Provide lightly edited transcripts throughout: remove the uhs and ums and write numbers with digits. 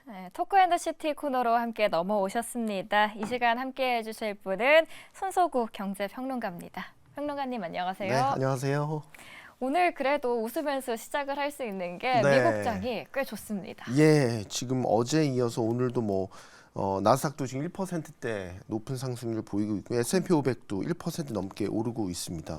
네, 토크앤더시티 코너로 함께 넘어오셨습니다. 이 시간 함께 해주실 분은 손소구 경제평론가입니다. 평론가님 안녕하세요. 네, 안녕하세요. 오늘 그래도 웃으면서 시작을 할 수 있는 게 네. 미국장이 꽤 좋습니다. 예, 지금 어제 이어서 오늘도 나스닥도 지금 1%대 높은 상승률 보이고 있고 S&P 500도 1% 넘게 오르고 있습니다.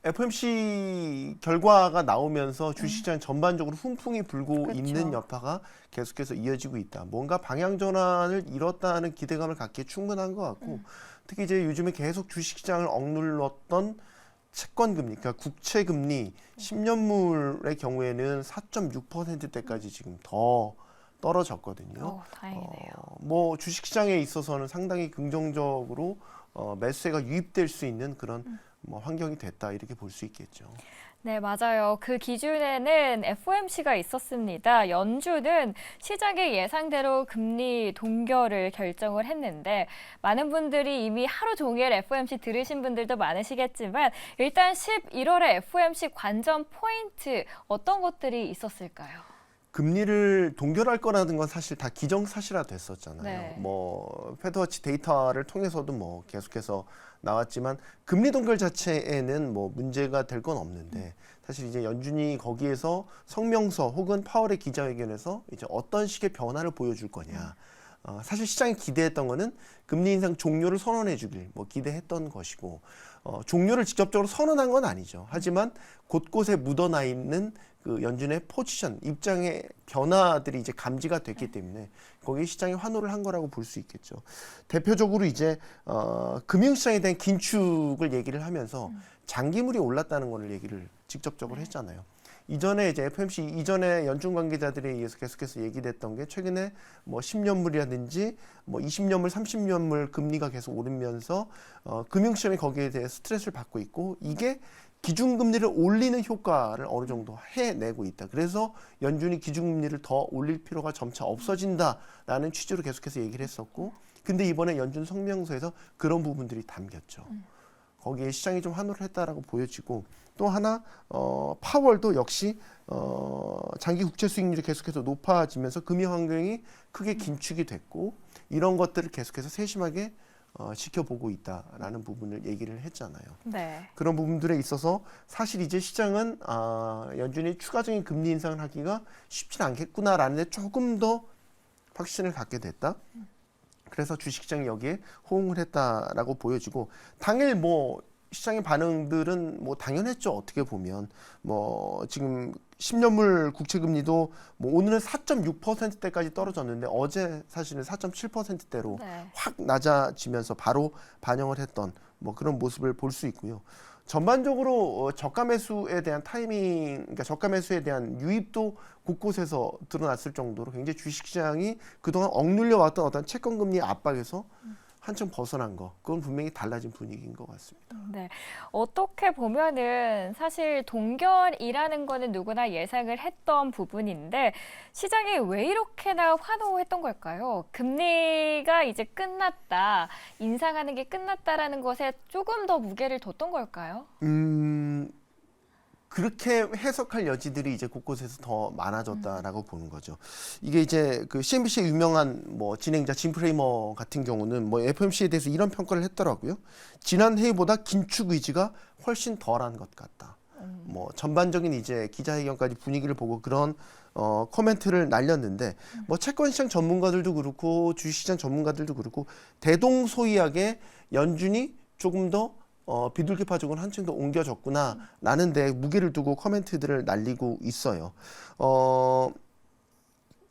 FOMC 결과가 나오면서 주식시장 전반적으로 훈풍이 불고 그렇죠. 있는 여파가 계속해서 이어지고 있다. 뭔가 방향 전환을 이뤘다는 기대감을 갖기에 충분한 것 같고 특히 이제 요즘에 계속 주식시장을 억눌렀던 채권금리, 그러니까 국채금리 10년물의 경우에는 4.6%대까지 지금 더 떨어졌거든요. 다행이네요. 주식시장에 있어서는 상당히 긍정적으로 매수세가 유입될 수 있는 그런 환경이 됐다 이렇게 볼 수 있겠죠. 네, 맞아요. 그 기준에는 FOMC가 있었습니다. 연준은 시장의 예상대로 금리 동결을 결정을 했는데 많은 분들이 이미 하루 종일 FOMC 들으신 분들도 많으시겠지만 일단 11월에 FOMC 관전 포인트 어떤 것들이 있었을까요? 금리를 동결할 거라는 건 사실 다 기정사실화 됐었잖아요. 네. 패드워치 데이터를 통해서도 계속해서 나왔지만 금리 동결 자체에는 문제가 될 건 없는데 사실 이제 연준이 거기에서 성명서 혹은 파월의 기자회견에서 이제 어떤 식의 변화를 보여줄 거냐. 사실 시장이 기대했던 거는 금리 인상 종료를 선언해 주길 기대했던 것이고 종료를 직접적으로 선언한 건 아니죠. 하지만 곳곳에 묻어나 있는 그 연준의 포지션, 입장의 변화들이 이제 감지가 됐기 때문에 거기에 시장이 환호를 한 거라고 볼 수 있겠죠. 대표적으로 이제 금융시장에 대한 긴축을 얘기를 하면서 장기물이 올랐다는 거를 얘기를 직접적으로 했잖아요. 이전에 이제 FOMC 이전에 연준 관계자들에 의해서 계속해서 얘기됐던 게 최근에 10년물이라든지 20년물, 30년물 금리가 계속 오르면서 금융시장이 거기에 대해 스트레스를 받고 있고 이게 기준금리를 올리는 효과를 어느 정도 해내고 있다. 그래서 연준이 기준금리를 더 올릴 필요가 점차 없어진다라는 취지로 계속해서 얘기를 했었고 근데 이번에 연준 성명서에서 그런 부분들이 담겼죠. 거기에 시장이 좀 환호를 했다라고 보여지고 또 하나 파월도 역시 장기 국채 수익률이 계속해서 높아지면서 금융 환경이 크게 긴축이 됐고 이런 것들을 계속해서 세심하게 지켜보고 있다라는 부분을 얘기를 했잖아요. 네. 그런 부분들에 있어서 사실 이제 시장은 연준이 추가적인 금리 인상을 하기가 쉽지는 않겠구나라는 데 조금 더 확신을 갖게 됐다. 그래서 주식시장이 여기에 호응을 했다라고 보여지고 당일 시장의 반응들은 당연했죠. 어떻게 보면 지금 10년물 국채금리도 오늘은 4.6%대까지 떨어졌는데 어제 사실은 4.7%대로 네. 확 낮아지면서 바로 반영을 했던 그런 모습을 볼 수 있고요. 전반적으로 저가 매수에 대한 타이밍, 그러니까 저가 매수에 대한 유입도 곳곳에서 드러났을 정도로 굉장히 주식시장이 그동안 억눌려 왔던 어떤 채권금리 압박에서 한층 벗어난 거, 그건 분명히 달라진 분위기인 것 같습니다. 네, 어떻게 보면은 사실 동결이라는 거는 누구나 예상을 했던 부분인데 시장이 왜 이렇게나 환호했던 걸까요? 금리가 이제 끝났다, 인상하는 게 끝났다라는 것에 조금 더 무게를 뒀던 걸까요? 그렇게 해석할 여지들이 이제 곳곳에서 더 많아졌다라고 보는 거죠. 이게 이제 그 CNBC의 유명한 진행자 짐 프레이머 같은 경우는 FOMC에 대해서 이런 평가를 했더라고요. 지난 회의보다 긴축 의지가 훨씬 덜한 것 같다. 전반적인 이제 기자회견까지 분위기를 보고 그런 코멘트를 날렸는데 채권시장 전문가들도 그렇고 주식시장 전문가들도 그렇고 대동소이하게 연준이 조금 더 비둘기 파죽은 한층 더 옮겨졌구나라는 데 무게를 두고 코멘트들을 날리고 있어요.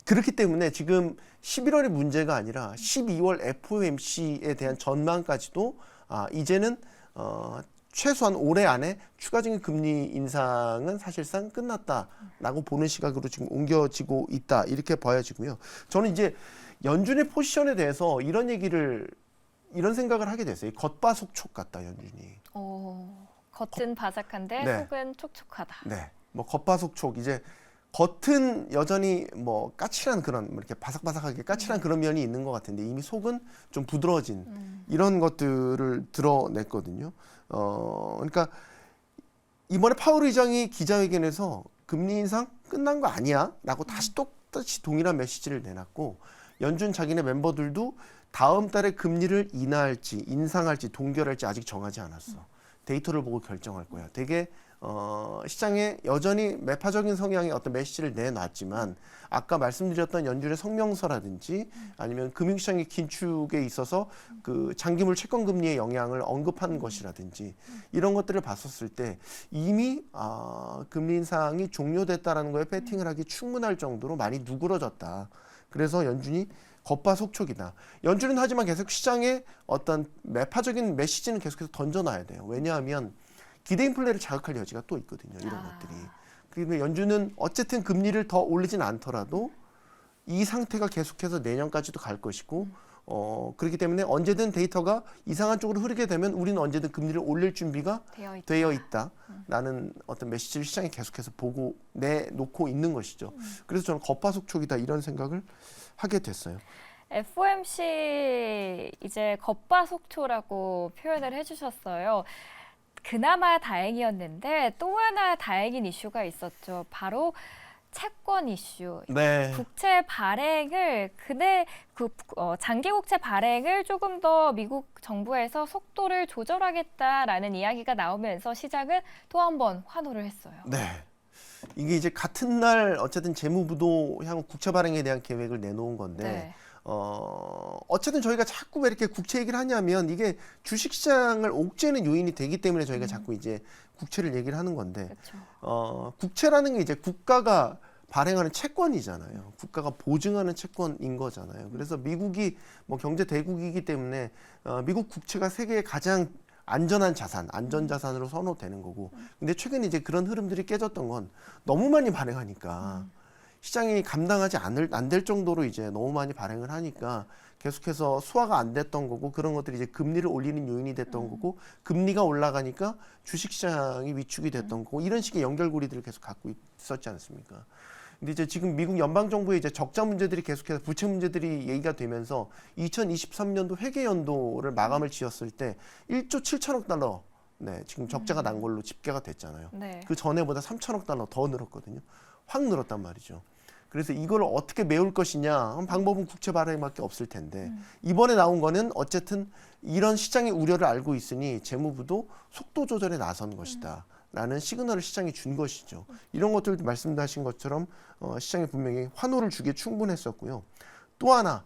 그렇기 때문에 지금 11월이 문제가 아니라 12월 FOMC에 대한 전망까지도 이제는 최소한 올해 안에 추가적인 금리 인상은 사실상 끝났다라고 보는 시각으로 지금 옮겨지고 있다 이렇게 봐야지고요. 저는 이제 연준의 포지션에 대해서 이런 생각을 하게 됐어요. 겉바속촉 같다 연준이. 겉은 바삭한데 네. 속은 촉촉하다. 네, 겉바속촉 이제 겉은 여전히 까칠한 그런 이렇게 바삭바삭하게 까칠한 그런 면이 있는 것 같은데 이미 속은 좀 부드러워진 이런 것들을 드러냈거든요. 그러니까 이번에 파월 의장이 기자회견에서 금리 인상 끝난 거 아니야? 라고 다시 똑같이 동일한 메시지를 내놨고 연준 자기네 멤버들도 다음 달에 금리를 인하할지 인상할지 동결할지 아직 정하지 않았어. 데이터를 보고 결정할 거야. 되게 시장에 여전히 매파적인 성향의 어떤 메시지를 내놨지만 아까 말씀드렸던 연준의 성명서라든지 아니면 금융시장의 긴축에 있어서 그 장기물 채권 금리의 영향을 언급한 것이라든지 이런 것들을 봤었을 때 이미 금리 인상이 종료됐다라는 거에 배팅을 하기 충분할 정도로 많이 누그러졌다. 그래서 연준이 겉바속촉이다. 연준은 하지만 계속 시장에 어떤 매파적인 메시지는 계속해서 던져놔야 돼요. 왜냐하면 기대 인플레를 자극할 여지가 또 있거든요. 이런 것들이. 그리고 연준은 어쨌든 금리를 더 올리진 않더라도 이 상태가 계속해서 내년까지도 갈 것이고 그렇기 때문에 언제든 데이터가 이상한 쪽으로 흐르게 되면 우리는 언제든 금리를 올릴 준비가 되어 있다라는 어떤 메시지를 시장에 계속해서 보고 내놓고 있는 것이죠. 그래서 저는 겉바속촉이다 이런 생각을 하게 됐어요. FOMC 이제 겉바속촉이라고 표현을 해주셨어요. 그나마 다행이었는데 또 하나 다행인 이슈가 있었죠. 바로 채권 이슈. 네. 국채 발행을 장기 국채 발행을 조금 더 미국 정부에서 속도를 조절하겠다라는 이야기가 나오면서 시장은 또 한 번 환호를 했어요. 네. 이게 이제 같은 날 어쨌든 재무부도 향후 국채 발행에 대한 계획을 내놓은 건데 네. 어쨌든 저희가 자꾸 왜 이렇게 국채 얘기를 하냐면 이게 주식시장을 옥죄는 요인이 되기 때문에 저희가 자꾸 이제 국채를 얘기를 하는 건데 국채라는 게 이제 국가가 발행하는 채권이잖아요. 국가가 보증하는 채권인 거잖아요. 그래서 미국이 뭐 경제 대국이기 때문에 미국 국채가 세계의 가장 안전한 자산, 안전자산으로 선호되는 거고. 근데 최근에 이제 그런 흐름들이 깨졌던 건 너무 많이 발행하니까 시장이 감당하지 안 될 정도로 이제 너무 많이 발행을 하니까 계속해서 수화가 안 됐던 거고 그런 것들이 이제 금리를 올리는 요인이 됐던 거고 금리가 올라가니까 주식시장이 위축이 됐던 거고 이런 식의 연결고리들을 계속 갖고 있었지 않습니까? 근데 이제 지금 미국 연방정부의 이제 적자 문제들이 계속해서 부채 문제들이 얘기가 되면서 2023년도 회계연도를 마감을 지었을 때 1조 7천억 달러 네, 지금 적자가 난 걸로 집계가 됐잖아요. 네. 그 전에보다 3천억 달러 더 늘었거든요. 확 늘었단 말이죠. 그래서 이걸 어떻게 메울 것이냐 방법은 국채 발행밖에 없을 텐데 이번에 나온 거는 어쨌든 이런 시장의 우려를 알고 있으니 재무부도 속도 조절에 나선 것이다. 라는 시그널을 시장에 준 것이죠. 이런 것들도 말씀하신 것처럼 시장에 분명히 환호를 주기에 충분했었고요. 또 하나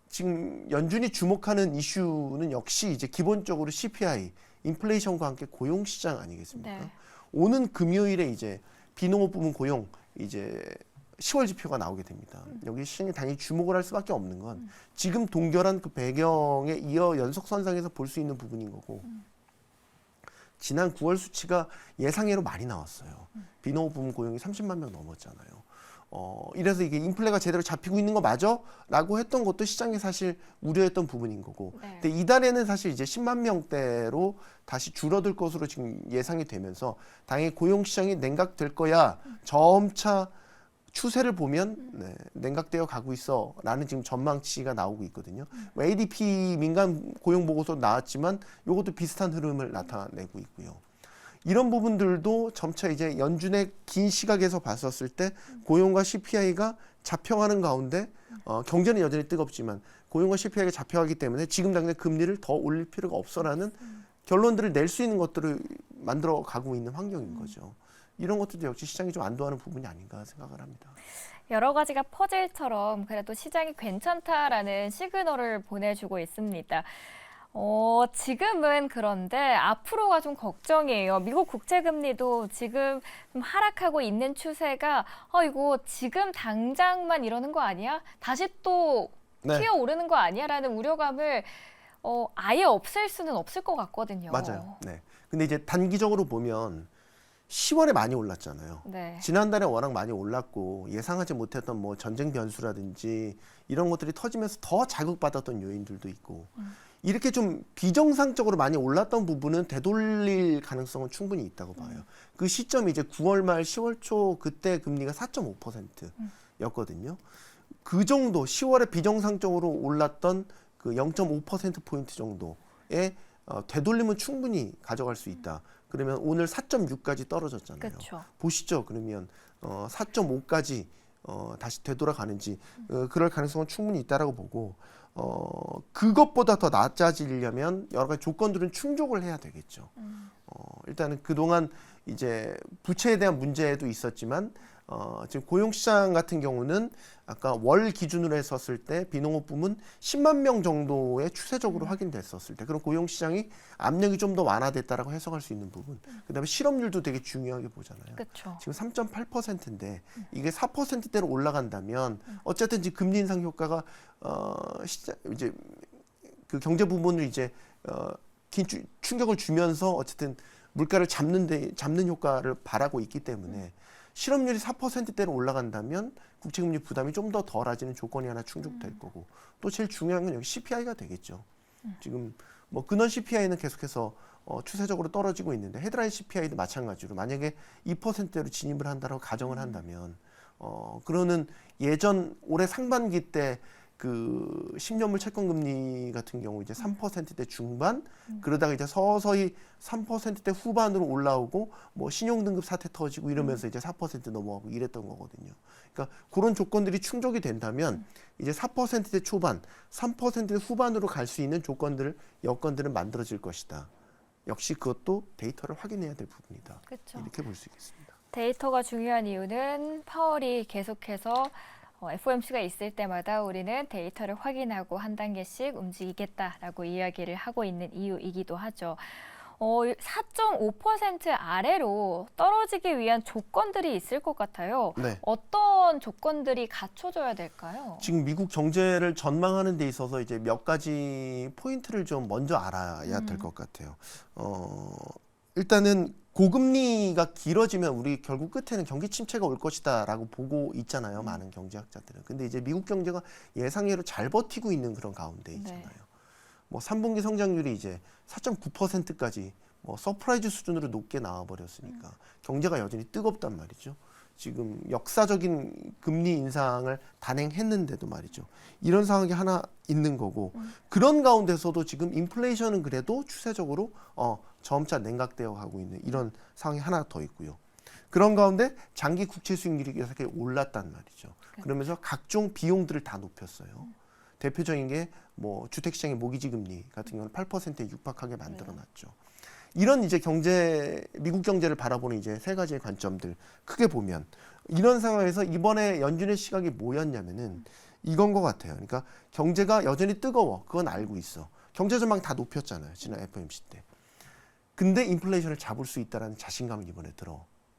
지금 연준이 주목하는 이슈는 역시 이제 기본적으로 CPI, 인플레이션과 함께 고용 시장 아니겠습니까? 네. 오는 금요일에 이제 비농업 부문 고용 이제 10월 지표가 나오게 됩니다. 여기 시장이 당연히 주목을 할 수밖에 없는 건 지금 동결한 그 배경에 이어 연속선상에서 볼 수 있는 부분인 거고 지난 9월 수치가 예상외로 많이 나왔어요. 비농업 부문 고용이 30만 명 넘었잖아요. 이래서 이게 인플레가 제대로 잡히고 있는 거 맞아? 라고 했던 것도 시장이 사실 우려했던 부분인 거고. 네. 근데 이달에는 사실 이제 10만 명대로 다시 줄어들 것으로 지금 예상이 되면서 당연히 고용 시장이 냉각될 거야. 점차 추세를 보면 네, 냉각되어 가고 있어라는 지금 전망치가 나오고 있거든요. 뭐 ADP 민간 고용 보고서 나왔지만 이것도 비슷한 흐름을 나타내고 있고요. 이런 부분들도 점차 이제 연준의 긴 시각에서 봤었을 때 고용과 CPI가 잡혀가는 가운데 경제는 여전히 뜨겁지만 고용과 CPI가 잡혀가기 때문에 지금 당장 금리를 더 올릴 필요가 없어라는 결론들을 낼 수 있는 것들을 만들어 가고 있는 환경인 거죠. 이런 것들도 역시 시장이 좀 안도하는 부분이 아닌가 생각을 합니다. 여러 가지가 퍼즐처럼 그래도 시장이 괜찮다라는 시그널을 보내주고 있습니다. 지금은 그런데 앞으로가 좀 걱정이에요. 미국 국채금리도 지금 좀 하락하고 있는 추세가 이거 지금 당장만 이러는 거 아니야? 다시 또 튀어오르는 거 아니야? 라는 우려감을 아예 없앨 수는 없을 것 같거든요. 맞아요. 네. 근데 이제 단기적으로 보면 10월에 많이 올랐잖아요. 네. 지난달에 워낙 많이 올랐고 예상하지 못했던 뭐 전쟁 변수라든지 이런 것들이 터지면서 더 자극받았던 요인들도 있고 이렇게 좀 비정상적으로 많이 올랐던 부분은 되돌릴 가능성은 충분히 있다고 봐요. 그 시점이 이제 9월 말 10월 초 그때 금리가 4.5%였거든요. 그 정도 10월에 비정상적으로 올랐던 그 0.5%포인트 정도의 되돌림은 충분히 가져갈 수 있다. 그러면 오늘 4.6까지 떨어졌잖아요. 그렇죠. 보시죠. 그러면 4.5까지 다시 되돌아가는지 그럴 가능성은 충분히 있다라고 보고 그것보다 더 낮아지려면 여러 가지 조건들은 충족을 해야 되겠죠. 일단은 그동안 이제 부채에 대한 문제도 있었지만 지금 고용시장 같은 경우는 아까 월 기준으로 했었을 때 비농업 부문 10만 명 정도의 추세적으로 확인됐었을 때 그런 고용시장이 압력이 좀 더 완화됐다라고 해석할 수 있는 부분. 그다음에 실업률도 되게 중요하게 보잖아요. 그렇죠. 지금 3.8%인데 이게 4%대로 올라간다면 어쨌든 이제 금리 인상 효과가 이제 그 경제 부분을 이제 긴 충격을 주면서 어쨌든 물가를 잡는 효과를 바라고 있기 때문에 실업률이 4%대로 올라간다면 국채금리 부담이 좀 더 덜해지는 조건이 하나 충족될 거고 또 제일 중요한 건 여기 CPI가 되겠죠. 지금 뭐 근원 CPI는 계속해서 추세적으로 떨어지고 있는데 헤드라인 CPI도 마찬가지로 만약에 2%대로 진입을 한다고 가정을 한다면 그러는 예전 올해 상반기 때 그 10년물 채권금리 같은 경우 이제 3%대 중반 그러다가 이제 서서히 3%대 후반으로 올라오고 뭐 신용등급 사태 터지고 이러면서 이제 4% 넘어가고 이랬던 거거든요. 그러니까 그런 조건들이 충족이 된다면 이제 4%대 초반, 3%대 후반으로 갈 수 있는 여건들은 만들어질 것이다. 역시 그것도 데이터를 확인해야 될 부분이다. 그렇죠. 이렇게 볼 수 있겠습니다. 데이터가 중요한 이유는 파월이 계속해서 FOMC가 있을 때마다 우리는 데이터를 확인하고 한 단계씩 움직이겠다라고 이야기를 하고 있는 이유이기도 하죠. 4.5% 아래로 떨어지기 위한 조건들이 있을 것 같아요. 네. 어떤 조건들이 갖춰져야 될까요? 지금 미국 경제를 전망하는 데 있어서 이제 몇 가지 포인트를 좀 먼저 알아야 될 것 같아요. 일단은 고금리가 길어지면 우리 결국 끝에는 경기 침체가 올 것이다라고 보고 있잖아요. 많은 경제학자들은. 근데 이제 미국 경제가 예상외로 잘 버티고 있는 그런 가운데 있잖아요. 뭐 3분기 성장률이 이제 4.9%까지 뭐 서프라이즈 수준으로 높게 나와 버렸으니까 경제가 여전히 뜨겁단 말이죠. 지금 역사적인 금리 인상을 단행했는데도 말이죠. 이런 상황이 하나 있는 거고 그런 가운데서도 지금 인플레이션은 그래도 추세적으로 점차 냉각되어 가고 있는 이런 상황이 하나 더 있고요. 그런 가운데 장기 국채 수익률이 계속 올랐단 말이죠. 그러면서 각종 비용들을 다 높였어요. 대표적인 게 뭐 주택시장의 모기지 금리 같은 경우는 8%에 육박하게 만들어놨죠. 이런 이제 미국 경제를 바라보는 이제 세 가지의 관점들 크게 보면 이런 상황에서 이번에 연준의 시각이 뭐였냐면은 이건 것 같아요. 그러니까 경제가 여전히 뜨거워. 그건 알고 있어. 경제 전망 다 높였잖아요. 지난 FOMC 때. 근데 인플레이션을 잡을 수 있다라는 자신감을 이번에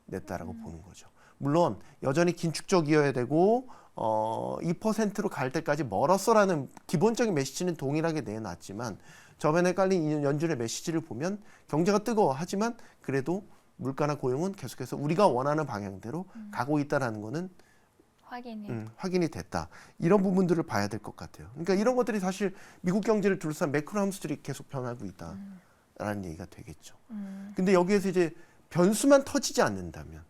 드러냈다라고 보는 거죠. 물론 여전히 긴축적이어야 되고 2%로 갈 때까지 멀었어라는 기본적인 메시지는 동일하게 내놨지만 저번에 깔린 연준의 메시지를 보면 경제가 뜨거워 하지만 그래도 물가나 고용은 계속해서 우리가 원하는 방향대로 가고 있다라는 거는 확인이 됐다. 이런 부분들을 봐야 될 것 같아요. 그러니까 이런 것들이 사실 미국 경제를 둘러싼 매크로 함수들이 계속 변하고 있다라는 얘기가 되겠죠. 근데 여기에서 이제 변수만 터지지 않는다면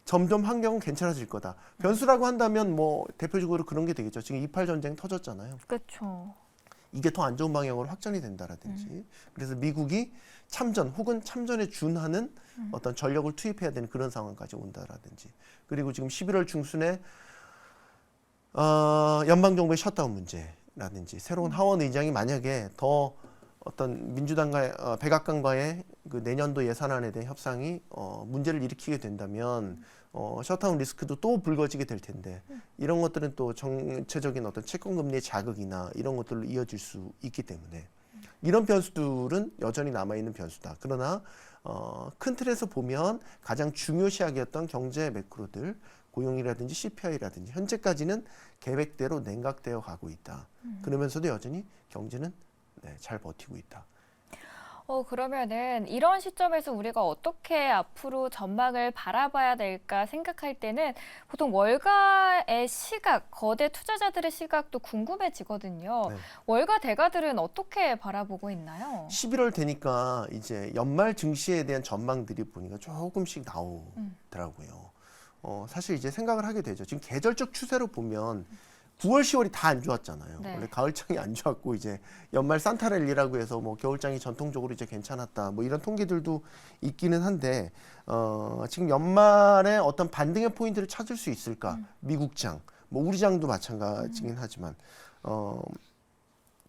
점점 환경은 괜찮아질 거다. 변수라고 한다면 뭐 대표적으로 그런 게 되겠죠. 지금 28 전쟁 터졌잖아요. 그렇죠. 이게 더 안 좋은 방향으로 확전이 된다라든지. 그래서 미국이 참전 혹은 참전에 준하는 어떤 전력을 투입해야 되는 그런 상황까지 온다라든지. 그리고 지금 11월 중순에 연방정부의 셧다운 문제라든지 새로운 하원 의장이 만약에 더 어떤 민주당과의 백악관과의 그 내년도 예산안에 대한 협상이 문제를 일으키게 된다면 셧다운 리스크도 또 불거지게 될 텐데 이런 것들은 또 정체적인 어떤 채권금리의 자극이나 이런 것들로 이어질 수 있기 때문에 이런 변수들은 여전히 남아있는 변수다. 그러나 큰 틀에서 보면 가장 중요시하겠던 경제 매크로들 고용이라든지 CPI라든지 현재까지는 계획대로 냉각되어 가고 있다. 그러면서도 여전히 경제는 잘 버티고 있다. 그러면은 이런 시점에서 우리가 어떻게 앞으로 전망을 바라봐야 될까 생각할 때는 보통 월가의 시각, 거대 투자자들의 시각도 궁금해지거든요. 네. 월가 대가들은 어떻게 바라보고 있나요? 11월 되니까 이제 연말 증시에 대한 전망들이 보니까 조금씩 나오더라고요. 사실 이제 생각을 하게 되죠. 지금 계절적 추세로 보면 9월, 10월이 다 안 좋았잖아요. 네. 원래 가을장이 안 좋았고 이제 연말 산타랠리라고 해서 뭐 겨울장이 전통적으로 이제 괜찮았다. 뭐 이런 통계들도 있기는 한데 지금 연말에 어떤 반등의 포인트를 찾을 수 있을까? 미국장, 뭐 우리장도 마찬가지긴 하지만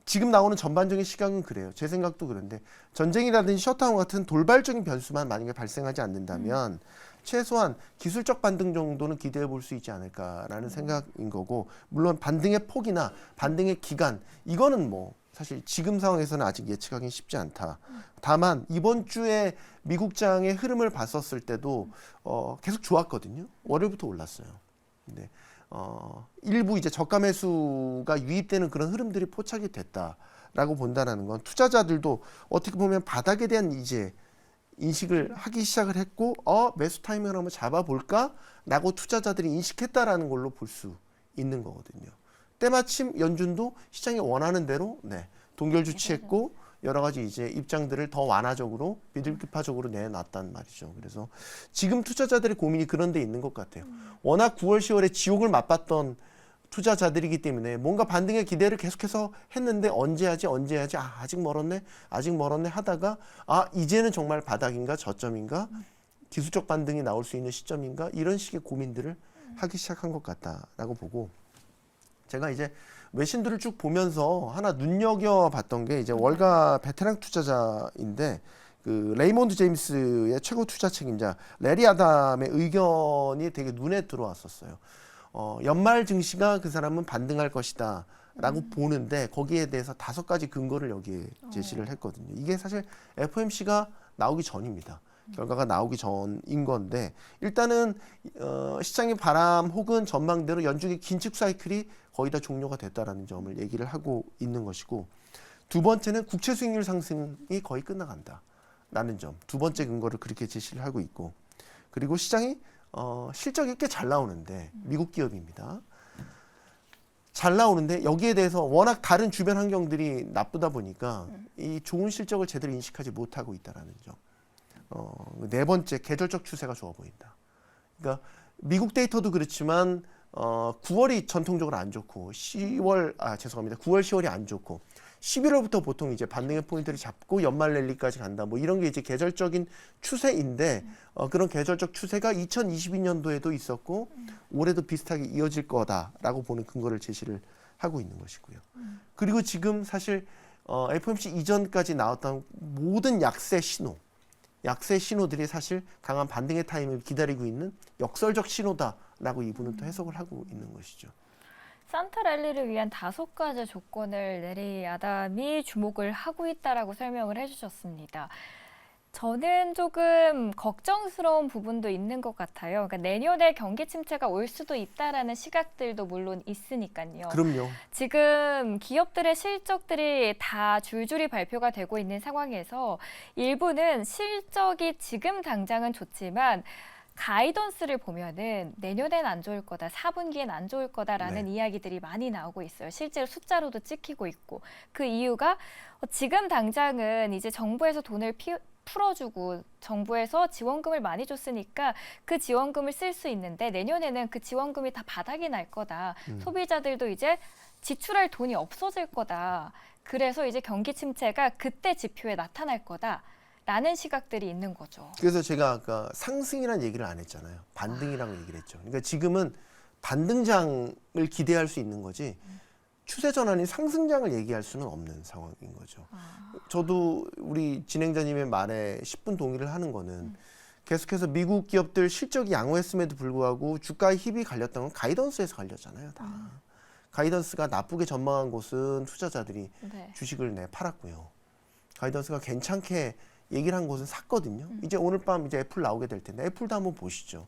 지금 나오는 전반적인 시각은 그래요. 제 생각도 그런데 전쟁이라든지 셧다운 같은 돌발적인 변수만 만약에 발생하지 않는다면 최소한 기술적 반등 정도는 기대해 볼 수 있지 않을까라는 생각인 거고, 물론 반등의 폭이나 반등의 기간 이거는 뭐 사실 지금 상황에서는 아직 예측하기는 쉽지 않다. 다만 이번 주에 미국장의 흐름을 봤었을 때도 계속 좋았거든요. 월요일부터 올랐어요. 근데 일부 이제 저가 매수가 유입되는 그런 흐름들이 포착이 됐다라고 본다라는 건 투자자들도 어떻게 보면 바닥에 대한 이제 인식을 하기 시작을 했고 매수 타이밍을 한번 잡아볼까라고 투자자들이 인식했다라는 걸로 볼 수 있는 거거든요. 때마침 연준도 시장이 원하는 대로 동결 조치했고 여러 가지 이제 입장들을 더 완화적으로 비둘기파적으로 내놨단 말이죠. 그래서 지금 투자자들의 고민이 그런 데 있는 것 같아요. 워낙 9월, 10월에 지옥을 맛봤던 투자자들이기 때문에 뭔가 반등의 기대를 계속해서 했는데 언제 하지 아직 멀었네 하다가 이제는 정말 바닥인가 저점인가 기술적 반등이 나올 수 있는 시점인가 이런 식의 고민들을 하기 시작한 것 같다라고 보고, 제가 이제 외신들을 쭉 보면서 하나 눈여겨봤던 게 이제 월가 베테랑 투자자인데 그 레이몬드 제임스의 최고 투자 책임자 레리 아담의 의견이 되게 눈에 들어왔었어요. 연말 증시가 그 사람은 반등할 것이다 라고 보는데 거기에 대해서 5가지 근거를 여기에 제시를 했거든요. 이게 사실 FOMC가 나오기 전입니다. 결과가 나오기 전인 건데 일단은 시장의 바람 혹은 전망대로 연준의 긴축 사이클이 거의 다 종료가 됐다라는 점을 얘기를 하고 있는 것이고, 두 번째는 국채 수익률 상승이 거의 끝나간다라는 점, 두 번째 근거를 그렇게 제시를 하고 있고, 그리고 시장이 실적이 꽤 잘 나오는데 미국 기업입니다. 잘 나오는데 여기에 대해서 워낙 다른 주변 환경들이 나쁘다 보니까 이 좋은 실적을 제대로 인식하지 못하고 있다라는 점. 네 번째, 계절적 추세가 좋아 보인다. 그러니까 미국 데이터도 그렇지만 9월이 전통적으로 안 좋고 9월, 10월이 안 좋고 11월부터 보통 이제 반등의 포인트를 잡고 연말 랠리까지 간다. 뭐 이런 게 이제 계절적인 추세인데 그런 계절적 추세가 2022년도에도 있었고 올해도 비슷하게 이어질 거다라고 보는 근거를 제시를 하고 있는 것이고요. 그리고 지금 사실 FOMC 이전까지 나왔던 모든 약세 신호들이 사실 강한 반등의 타임을 기다리고 있는 역설적 신호다라고 이분은 또 해석을 하고 있는 것이죠. 산타랠리를 위한 5가지 조건을 레리 아담이 주목을 하고 있다라고 설명을 해주셨습니다. 저는 조금 걱정스러운 부분도 있는 것 같아요. 그러니까 내년에 경기 침체가 올 수도 있다라는 시각들도 물론 있으니까요. 그럼요. 지금 기업들의 실적들이 다 줄줄이 발표가 되고 있는 상황에서 일부는 실적이 지금 당장은 좋지만 가이던스를 보면은 내년엔 안 좋을 거다, 4분기엔 안 좋을 거다라는 이야기들이 많이 나오고 있어요. 실제로 숫자로도 찍히고 있고. 그 이유가 지금 당장은 이제 정부에서 돈을 풀어주고 정부에서 지원금을 많이 줬으니까 그 지원금을 쓸 수 있는데 내년에는 그 지원금이 다 바닥이 날 거다. 소비자들도 이제 지출할 돈이 없어질 거다. 그래서 이제 경기 침체가 그때 지표에 나타날 거다. 라는 시각들이 있는 거죠. 그래서 제가 아까 상승이라는 얘기를 안 했잖아요. 반등이라고 얘기를 했죠. 그러니까 지금은 반등장을 기대할 수 있는 거지 추세 전환이 상승장을 얘기할 수는 없는 상황인 거죠. 저도 우리 진행자님의 말에 10분 동의를 하는 거는 계속해서 미국 기업들 실적이 양호했음에도 불구하고 주가의 힙이 갈렸던 건 가이던스에서 갈렸잖아요. 다. 가이던스가 나쁘게 전망한 곳은 투자자들이 주식을 팔았고요. 가이던스가 괜찮게 얘기를 한 곳은 샀거든요. 이제 오늘 밤 이제 애플 나오게 될 텐데 애플도 한번 보시죠.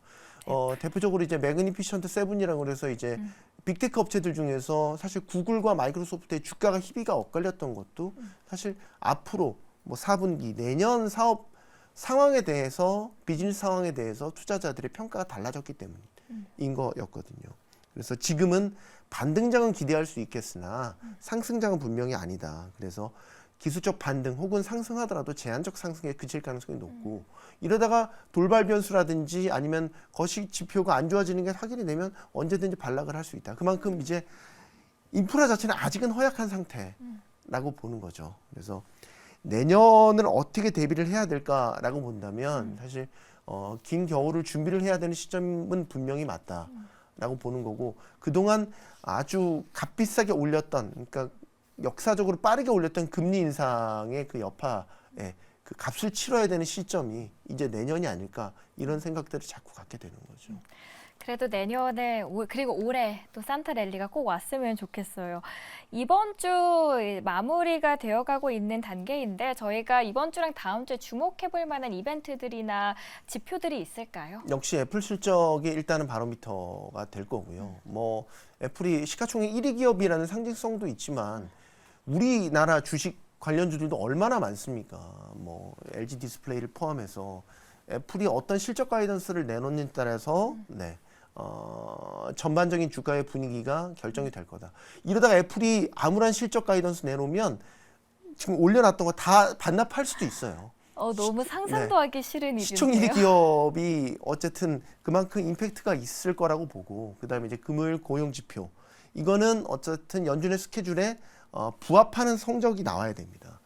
대표적으로 이제 매그니피션트 7이라고 그래서 이제 빅테크 업체들 중에서 사실 구글과 마이크로소프트의 주가가 희비가 엇갈렸던 것도 사실 앞으로 뭐 4분기 내년 사업 상황에 대해서 비즈니스 상황에 대해서 투자자들의 평가가 달라졌기 때문인 거였거든요. 그래서 지금은 반등장은 기대할 수 있겠으나 상승장은 분명히 아니다. 그래서 기술적 반등 혹은 상승하더라도 제한적 상승에 그칠 가능성이 높고 이러다가 돌발 변수라든지 아니면 거시 지표가 안 좋아지는 게 확인이 되면 언제든지 반락을 할 수 있다. 그만큼 이제 인프라 자체는 아직은 허약한 상태라고 보는 거죠. 그래서 내년을 어떻게 대비를 해야 될까라고 본다면 사실 긴 겨울을 준비를 해야 되는 시점은 분명히 맞다라고 보는 거고, 그동안 아주 값비싸게 올렸던, 그러니까 역사적으로 빠르게 올렸던 금리 인상의 그 여파에 그 값을 치러야 되는 시점이 이제 내년이 아닐까, 이런 생각들을 자꾸 갖게 되는 거죠. 그래도 내년에 그리고 올해 또 산타 랠리가 꼭 왔으면 좋겠어요. 이번 주 마무리가 되어가고 있는 단계인데 저희가 이번 주랑 다음 주에 주목해볼 만한 이벤트들이나 지표들이 있을까요? 역시 애플 실적이 일단은 바로미터가 될 거고요. 뭐 애플이 시가총액 1위 기업이라는 상징성도 있지만 우리나라 주식 관련주들도 얼마나 많습니까? 뭐 LG 디스플레이를 포함해서 애플이 어떤 실적 가이던스를 내놓는 따라서 전반적인 주가의 분위기가 결정이 될 거다. 이러다가 애플이 아무런 실적 가이던스 내놓으면 지금 올려놨던 거 다 반납할 수도 있어요. 너무 상상도 하기 싫은 시총 일인데요. 1위 기업이 어쨌든 그만큼 임팩트가 있을 거라고 보고, 그다음에 이제 금요일 고용 지표, 이거는 어쨌든 연준의 스케줄에 부합하는 성적이 나와야 됩니다.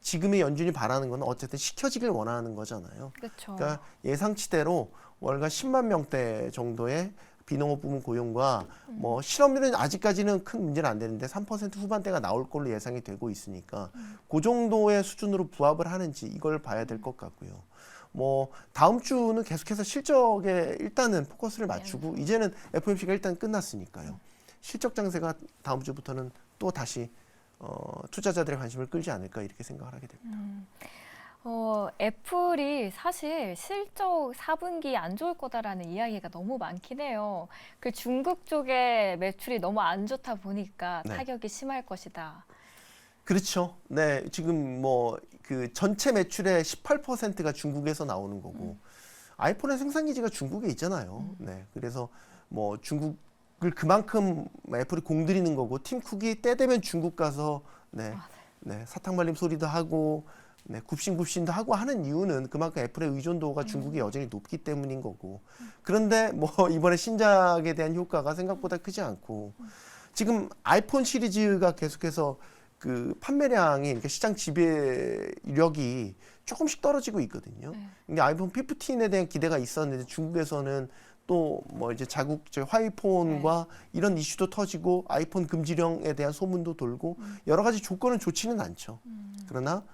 지금의 연준이 바라는 건 어쨌든 시켜지길 원하는 거잖아요. 그렇죠. 그러니까 예상치대로 월간 10만 명대 정도의 비농업 부문 고용과 뭐 실업률은 아직까지는 큰 문제는 안 되는데 3% 후반대가 나올 걸로 예상이 되고 있으니까 그 정도의 수준으로 부합을 하는지 이걸 봐야 될 것 같고요. 뭐 다음 주는 계속해서 실적에 일단은 포커스를 맞추고, 이제는 FOMC가 일단 끝났으니까요. 실적 장세가 다음 주부터는 또 다시 투자자들의 관심을 끌지 않을까, 이렇게 생각을 하게 됩니다. 애플이 사실 실적 4분기 안 좋을 거다라는 이야기가 너무 많긴 해요. 그 중국 쪽에 매출이 너무 안 좋다 보니까 네. 타격이 심할 것이다. 그렇죠. 네, 지금 뭐 그 전체 매출의 18%가 중국에서 나오는 거고, 아이폰의 생산 기지가 중국에 있잖아요. 네, 그래서 뭐 중국을 그만큼 애플이 공들이는 거고, 팀 쿡이 때 되면 중국 가서 사탕 발림 소리도 하고, 굽신굽신도 하고 하는 이유는 그만큼 애플의 의존도가 중국이 여전히 높기 때문인 거고. 그런데 뭐 이번에 신작에 대한 효과가 생각보다 크지 않고, 지금 아이폰 시리즈가 계속해서 그 판매량이, 그러니까 시장 지배력이 조금씩 떨어지고 있거든요. 근데 아이폰 15에 대한 기대가 있었는데 중국에서는 또 뭐 이제 자국 화이폰과 이런 이슈도 터지고 아이폰 금지령에 대한 소문도 돌고 여러 가지 조건은 좋지는 않죠. 그러나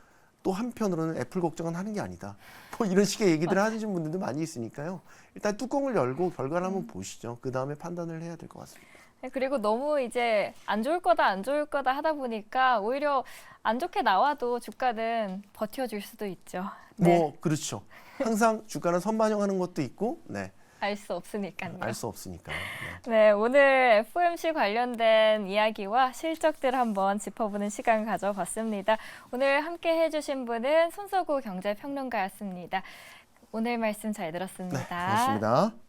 또 한편으로는 애플 걱정은 하는 게 아니다. 뭐 이런 식의 얘기들을 하시는 분들도 많이 있으니까요. 일단 뚜껑을 열고 결과를 한번 보시죠. 그 다음에 판단을 해야 될 것 같습니다. 그리고 너무 이제 안 좋을 거다, 안 좋을 거다 하다 보니까 오히려 안 좋게 나와도 주가는 버텨줄 수도 있죠. 뭐 그렇죠. 항상 주가는 선반영하는 것도 있고, 알 수 없으니까요. 알 수 없으니까요. 네, 오늘 FOMC 관련된 이야기와 실적들 한번 짚어보는 시간 가져봤습니다. 오늘 함께 해주신 분은 손석구 경제평론가였습니다. 오늘 말씀 잘 들었습니다. 고맙습니다.